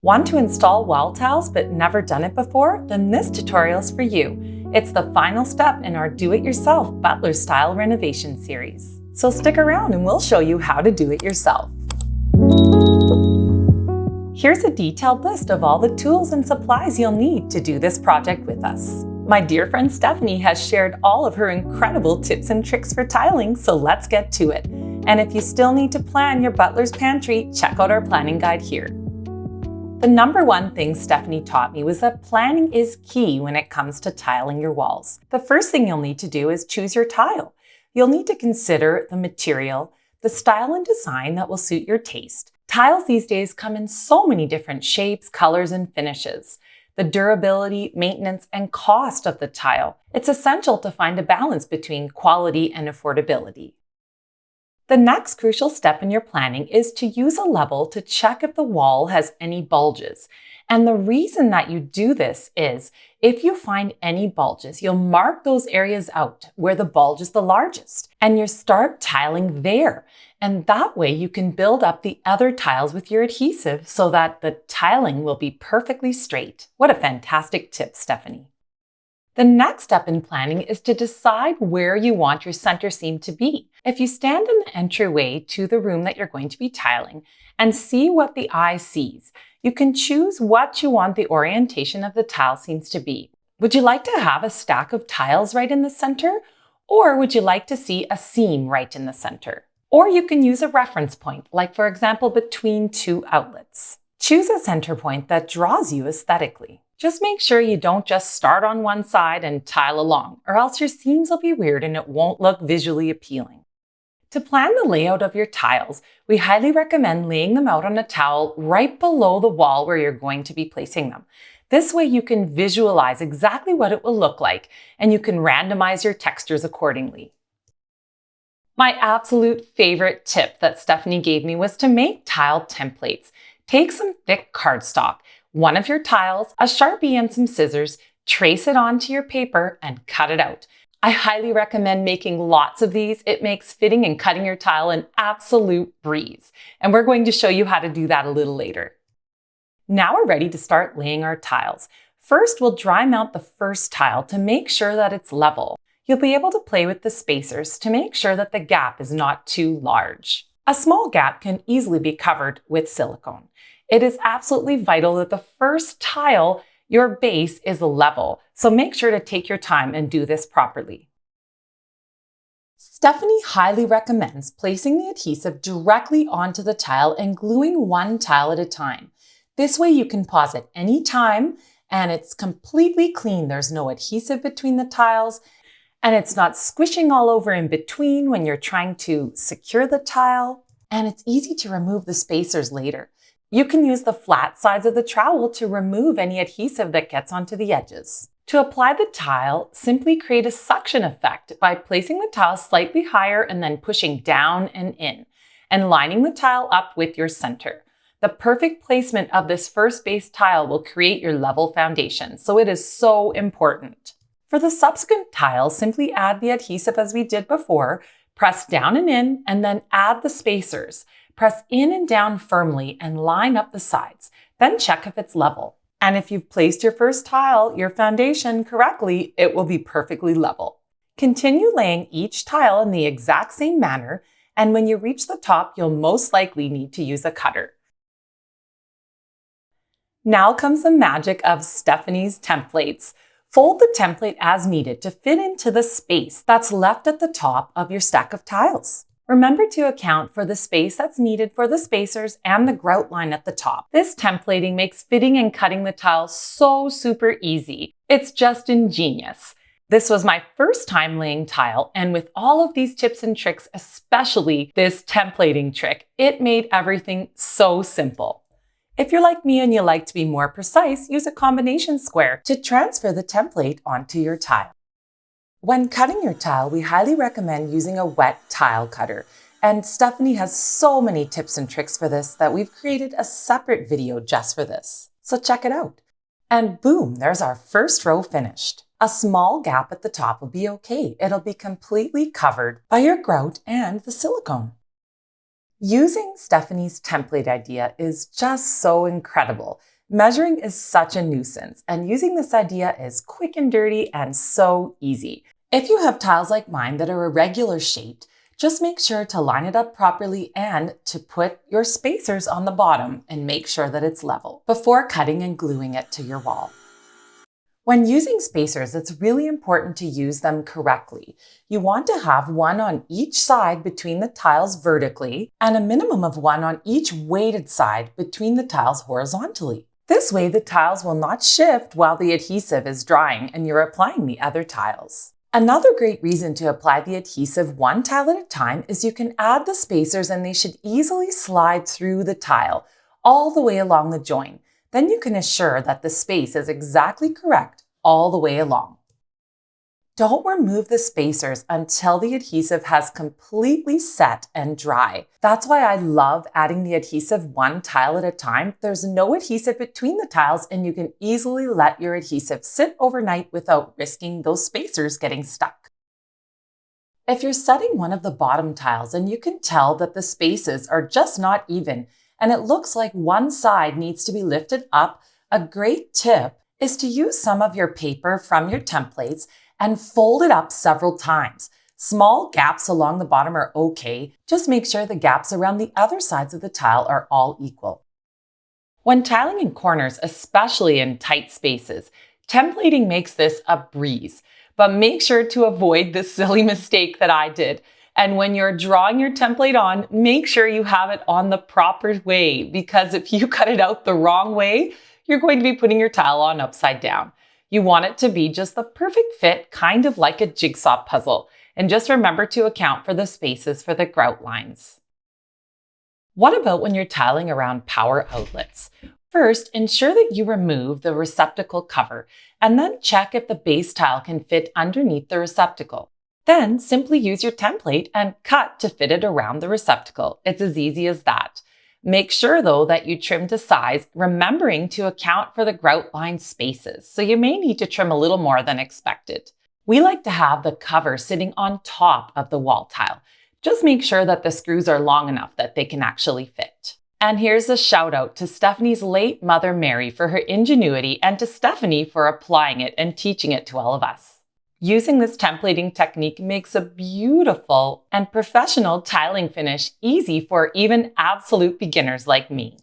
Want to install wall tiles but never done it before? Then this tutorial is for you. It's the final step in our do-it-yourself butler style renovation series. So stick around and we'll show you how to do it yourself. Here's a detailed list of all the tools and supplies you'll need to do this project with us. My dear friend Stephanie has shared all of her incredible tips and tricks for tiling, so let's get to it. And if you still need to plan your butler's pantry, check out our planning guide here. The number one thing Stephanie taught me was that planning is key when it comes to tiling your walls. The first thing you'll need to do is choose your tile. You'll need to consider the material, the style and design that will suit your taste. Tiles these days come in so many different shapes, colors, and finishes. The durability, maintenance, and cost of the tile. It's essential to find a balance between quality and affordability. The next crucial step in your planning is to use a level to check if the wall has any bulges. And the reason that you do this is, if you find any bulges, you'll mark those areas out where the bulge is the largest, and you start tiling there. And that way you can build up the other tiles with your adhesive so that the tiling will be perfectly straight. What a fantastic tip, Stephanie. The next step in planning is to decide where you want your center seam to be. If you stand in the entryway to the room that you're going to be tiling and see what the eye sees, you can choose what you want the orientation of the tile seams to be. Would you like to have a stack of tiles right in the center? Or would you like to see a seam right in the center? Or you can use a reference point, like for example, between two outlets. Choose a center point that draws you aesthetically. Just make sure you don't just start on one side and tile along, or else your seams will be weird and it won't look visually appealing. To plan the layout of your tiles, we highly recommend laying them out on a towel right below the wall where you're going to be placing them. This way you can visualize exactly what it will look like, and you can randomize your textures accordingly. My absolute favorite tip that Stephanie gave me was to make tile templates. Take some thick cardstock, one of your tiles, a Sharpie, and some scissors, trace it onto your paper and cut it out. I highly recommend making lots of these. It makes fitting and cutting your tile an absolute breeze. And we're going to show you how to do that a little later. Now we're ready to start laying our tiles. First, we'll dry mount the first tile to make sure that it's level. You'll be able to play with the spacers to make sure that the gap is not too large. A small gap can easily be covered with silicone. It is absolutely vital that the first tile, your base, is level, so make sure to take your time and do this properly. Stephanie highly recommends placing the adhesive directly onto the tile and gluing one tile at a time. This way you can pause at any time and it's completely clean. There's no adhesive between the tiles and it's not squishing all over in between when you're trying to secure the tile, and it's easy to remove the spacers later. You can use the flat sides of the trowel to remove any adhesive that gets onto the edges. To apply the tile, simply create a suction effect by placing the tile slightly higher and then pushing down and in, and lining the tile up with your center. The perfect placement of this first base tile will create your level foundation, so it is so important. For the subsequent tiles, simply add the adhesive as we did before, press down and in, and then add the spacers. Press in and down firmly and line up the sides. Then check if it's level. And if you've placed your first tile, your foundation, correctly, it will be perfectly level. Continue laying each tile in the exact same manner, and when you reach the top, you'll most likely need to use a cutter. Now comes the magic of Stephanie's templates. Fold the template as needed to fit into the space that's left at the top of your stack of tiles. Remember to account for the space that's needed for the spacers and the grout line at the top. This templating makes fitting and cutting the tile so super easy. It's just ingenious. This was my first time laying tile, and with all of these tips and tricks, especially this templating trick, it made everything so simple. If you're like me and you like to be more precise, use a combination square to transfer the template onto your tile. When cutting your tile, we highly recommend using a wet tile cutter. And Stephanie has so many tips and tricks for this that we've created a separate video just for this. So check it out. And boom, there's our first row finished. A small gap at the top will be okay. It'll be completely covered by your grout and the silicone. Using Stephanie's template idea is just so incredible. Measuring is such a nuisance, and using this idea is quick and dirty and so easy. If you have tiles like mine that are irregular shaped, just make sure to line it up properly and to put your spacers on the bottom and make sure that it's level before cutting and gluing it to your wall. When using spacers, it's really important to use them correctly. You want to have one on each side between the tiles vertically and a minimum of one on each weighted side between the tiles horizontally. This way, the tiles will not shift while the adhesive is drying and you're applying the other tiles. Another great reason to apply the adhesive one tile at a time is you can add the spacers and they should easily slide through the tile all the way along the join. Then you can assure that the space is exactly correct all the way along. Don't remove the spacers until the adhesive has completely set and dry. That's why I love adding the adhesive one tile at a time. There's no adhesive between the tiles and you can easily let your adhesive sit overnight without risking those spacers getting stuck. If you're setting one of the bottom tiles and you can tell that the spaces are just not even and it looks like one side needs to be lifted up, a great tip is to use some of your paper from your templates and fold it up several times. Small gaps along the bottom are okay. Just make sure the gaps around the other sides of the tile are all equal. When tiling in corners, especially in tight spaces, templating makes this a breeze. But make sure to avoid the silly mistake that I did. And when you're drawing your template on, make sure you have it on the proper way, because if you cut it out the wrong way, you're going to be putting your tile on upside down. You want it to be just the perfect fit, kind of like a jigsaw puzzle. And just remember to account for the spaces for the grout lines. What about when you're tiling around power outlets? First, ensure that you remove the receptacle cover and then check if the base tile can fit underneath the receptacle. Then simply use your template and cut to fit it around the receptacle. It's as easy as that. Make sure though that you trim to size, remembering to account for the grout line spaces. So you may need to trim a little more than expected. We like to have the cover sitting on top of the wall tile. Just make sure that the screws are long enough that they can actually fit. And here's a shout out to Stephanie's late mother, Mary, for her ingenuity and to Stephanie for applying it and teaching it to all of us. Using this templating technique makes a beautiful and professional tiling finish easy for even absolute beginners like me.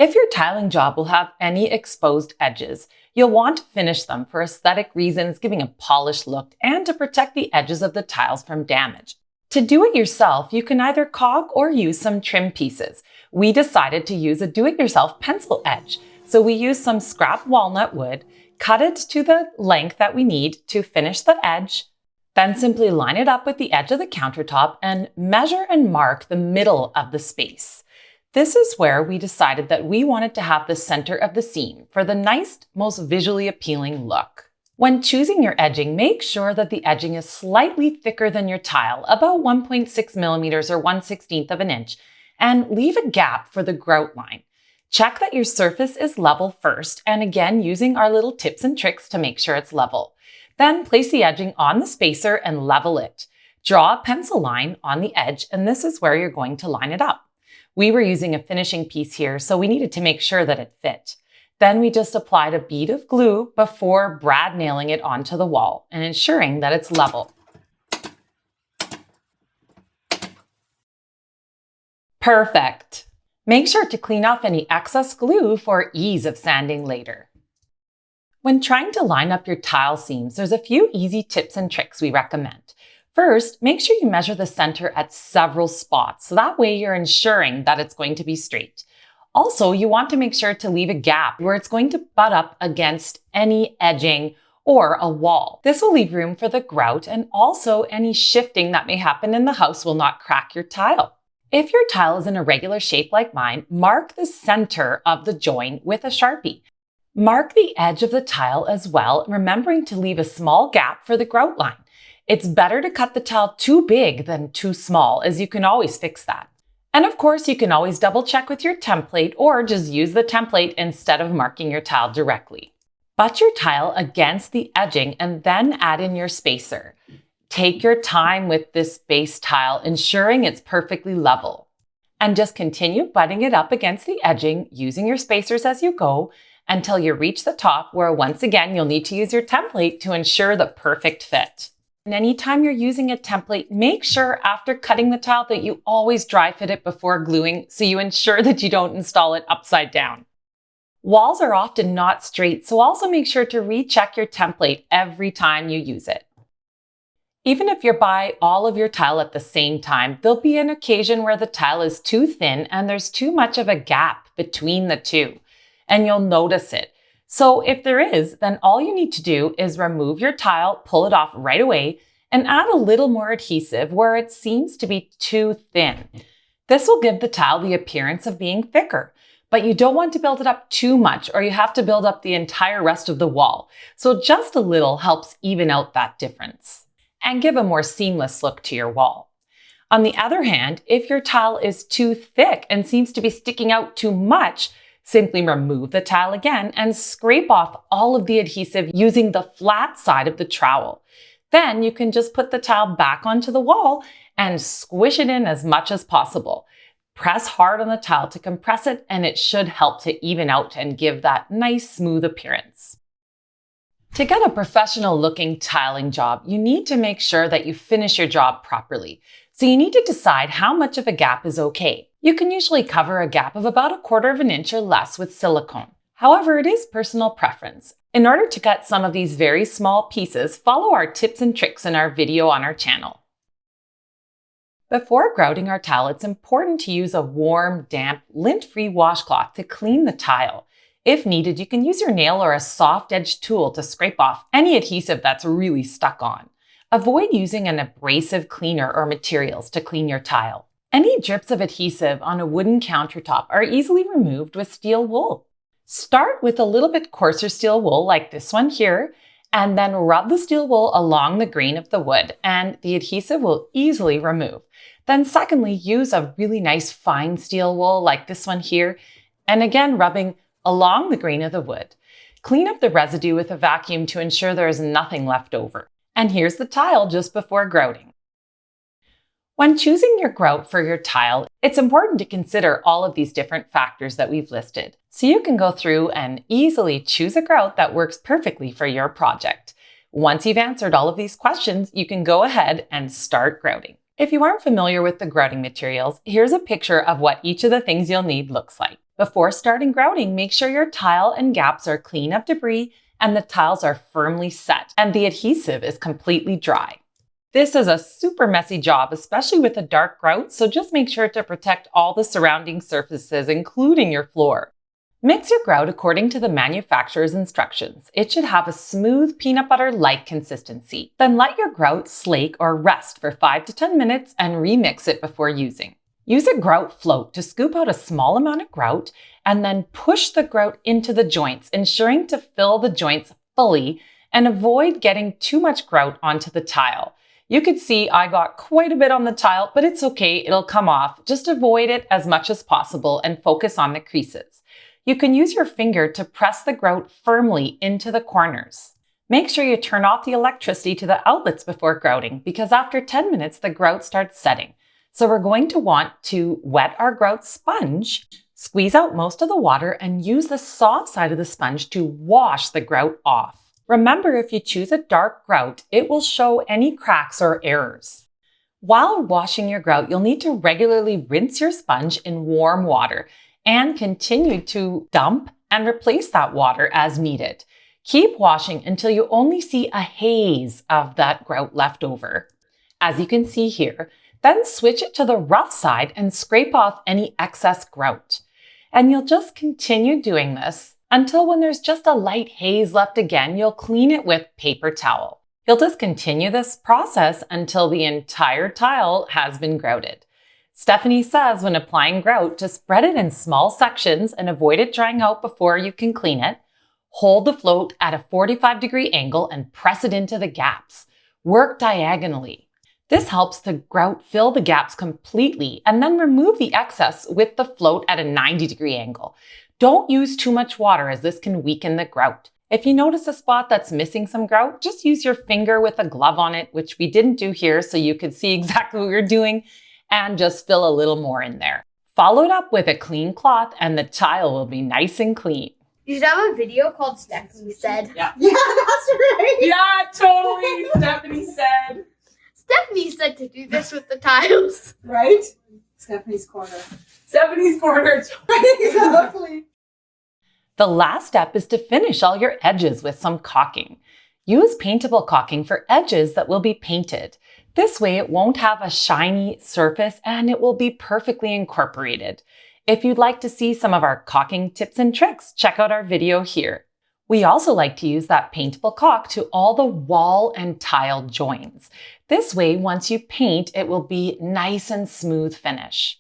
If your tiling job will have any exposed edges, you'll want to finish them for aesthetic reasons, giving a polished look and to protect the edges of the tiles from damage. To do it yourself, you can either caulk or use some trim pieces. We decided to use a do-it-yourself pencil edge. So we used some scrap walnut wood, cut it to the length that we need to finish the edge, then simply line it up with the edge of the countertop and measure and mark the middle of the space. This is where we decided that we wanted to have the center of the seam for the nice, most visually appealing look. When choosing your edging, make sure that the edging is slightly thicker than your tile, about 1.6 millimeters or 1/16 of an inch, and leave a gap for the grout line. Check that your surface is level first, and again, using our little tips and tricks to make sure it's level. Then place the edging on the spacer and level it. Draw a pencil line on the edge, and this is where you're going to line it up. We were using a finishing piece here, so we needed to make sure that it fit. Then we just applied a bead of glue before brad nailing it onto the wall and ensuring that it's level. Perfect. Make sure to clean off any excess glue for ease of sanding later. When trying to line up your tile seams, there's a few easy tips and tricks we recommend. First, make sure you measure the center at several spots, so that way you're ensuring that it's going to be straight. Also, you want to make sure to leave a gap where it's going to butt up against any edging or a wall. This will leave room for the grout, and also any shifting that may happen in the house will not crack your tile. If your tile is in a regular shape like mine, mark the center of the join with a Sharpie. Mark the edge of the tile as well, remembering to leave a small gap for the grout line. It's better to cut the tile too big than too small, as you can always fix that. And of course, you can always double check with your template or just use the template instead of marking your tile directly. Butt your tile against the edging and then add in your spacer. Take your time with this base tile, ensuring it's perfectly level. and just continue butting it up against the edging using your spacers as you go until you reach the top, where once again you'll need to use your template to ensure the perfect fit. And anytime you're using a template, make sure after cutting the tile that you always dry fit it before gluing, so you ensure that you don't install it upside down. Walls are often not straight, so also make sure to recheck your template every time you use it. Even if you buy all of your tile at the same time, there'll be an occasion where the tile is too thin and there's too much of a gap between the two, and you'll notice it. So if there is, then all you need to do is remove your tile, pull it off right away, and add a little more adhesive where it seems to be too thin. This will give the tile the appearance of being thicker, but you don't want to build it up too much or you have to build up the entire rest of the wall. So just a little helps even out that difference and give a more seamless look to your wall. On the other hand, if your tile is too thick and seems to be sticking out too much, simply remove the tile again and scrape off all of the adhesive using the flat side of the trowel. Then you can just put the tile back onto the wall and squish it in as much as possible. Press hard on the tile to compress it, and it should help to even out and give that nice smooth appearance. To get a professional looking tiling job, you need to make sure that you finish your job properly. So you need to decide how much of a gap is okay. You can usually cover a gap of about 1/4 inch or less with silicone. However, it is personal preference. In order to cut some of these very small pieces, follow our tips and tricks in our video on our channel. Before grouting our tile, it's important to use a warm, damp, lint-free washcloth to clean the tile. If needed, you can use your nail or a soft-edged tool to scrape off any adhesive that's really stuck on. Avoid using an abrasive cleaner or materials to clean your tile. Any drips of adhesive on a wooden countertop are easily removed with steel wool. Start with a little bit coarser steel wool like this one here, and then rub the steel wool along the grain of the wood, and the adhesive will easily remove. Then secondly, use a really nice fine steel wool like this one here, and again rubbing along the grain of the wood. Clean up the residue with a vacuum to ensure there is nothing left over. And here's the tile just before grouting. When choosing your grout for your tile, it's important to consider all of these different factors that we've listed, so you can go through and easily choose a grout that works perfectly for your project. Once you've answered all of these questions, you can go ahead and start grouting. If you aren't familiar with the grouting materials, here's a picture of what each of the things you'll need looks like. Before starting grouting, make sure your tile and gaps are clean of debris and the tiles are firmly set and the adhesive is completely dry. This is a super messy job, especially with a dark grout, so just make sure to protect all the surrounding surfaces, including your floor. Mix your grout according to the manufacturer's instructions. It should have a smooth peanut butter-like consistency. Then let your grout slake or rest for 5 to 10 minutes and remix it before using. Use a grout float to scoop out a small amount of grout and then push the grout into the joints, ensuring to fill the joints fully and avoid getting too much grout onto the tile. You could see I got quite a bit on the tile, but it's okay, it'll come off. Just avoid it as much as possible and focus on the creases. You can use your finger to press the grout firmly into the corners. Make sure you turn off the electricity to the outlets before grouting, because after 10 minutes, the grout starts setting. So we're going to want to wet our grout sponge, squeeze out most of the water, and use the soft side of the sponge to wash the grout off. Remember, if you choose a dark grout, it will show any cracks or errors. While washing your grout, you'll need to regularly rinse your sponge in warm water and continue to dump and replace that water as needed. Keep washing until you only see a haze of that grout left over. As you can see here, then switch it to the rough side and scrape off any excess grout. And you'll just continue doing this until when there's just a light haze left again, you'll clean it with paper towel. You'll just continue this process until the entire tile has been grouted. Stephanie says when applying grout, to spread it in small sections and avoid it drying out before you can clean it. Hold the float at a 45-degree angle and press it into the gaps. Work diagonally. This helps the grout fill the gaps completely, and then remove the excess with the float at a 90-degree angle. Don't use too much water, as this can weaken the grout. If you notice a spot that's missing some grout, just use your finger with a glove on it, which we didn't do here so you could see exactly what we're doing, and just fill a little more in there. Follow it up with a clean cloth and the tile will be nice and clean. You should have a video called Stephanie Said. Yeah, that's right. Yeah, totally. Stephanie said. Stephanie said to do this with the tiles. Right? Stephanie's Corner. Stephanie's Corner. Exactly. The last step is to finish all your edges with some caulking. Use paintable caulking for edges that will be painted. This way it won't have a shiny surface and it will be perfectly incorporated. If you'd like to see some of our caulking tips and tricks, check out our video here. We also like to use that paintable caulk to all the wall and tile joins. This way, once you paint, it will be nice and smooth finish.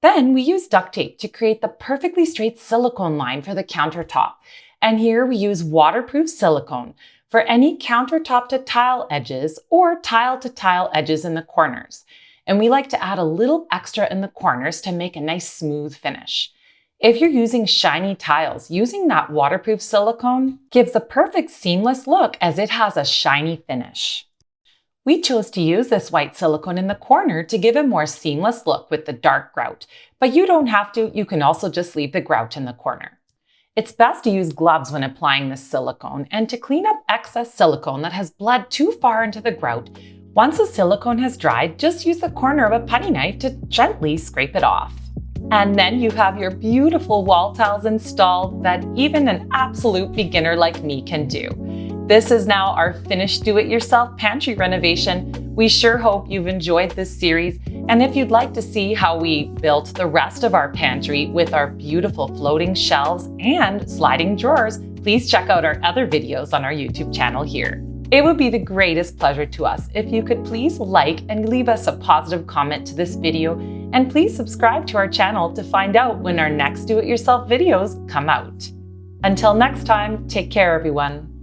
Then we use duct tape to create the perfectly straight silicone line for the countertop. And here we use waterproof silicone for any countertop to tile edges or tile to tile edges in the corners. And we like to add a little extra in the corners to make a nice smooth finish. If you're using shiny tiles, using that waterproof silicone gives a perfect seamless look as it has a shiny finish. We chose to use this white silicone in the corner to give a more seamless look with the dark grout, but you don't have to, you can also just leave the grout in the corner. It's best to use gloves when applying this silicone and to clean up excess silicone that has bled too far into the grout. Once the silicone has dried, just use the corner of a putty knife to gently scrape it off. And then you have your beautiful wall tiles installed that even an absolute beginner like me can do. This is now our finished do-it-yourself pantry renovation. We sure hope you've enjoyed this series. And if you'd like to see how we built the rest of our pantry with our beautiful floating shelves and sliding drawers, please check out our other videos on our YouTube channel here. It would be the greatest pleasure to us if you could please like and leave us a positive comment to this video, and please subscribe to our channel to find out when our next do-it-yourself videos come out. Until next time, take care everyone.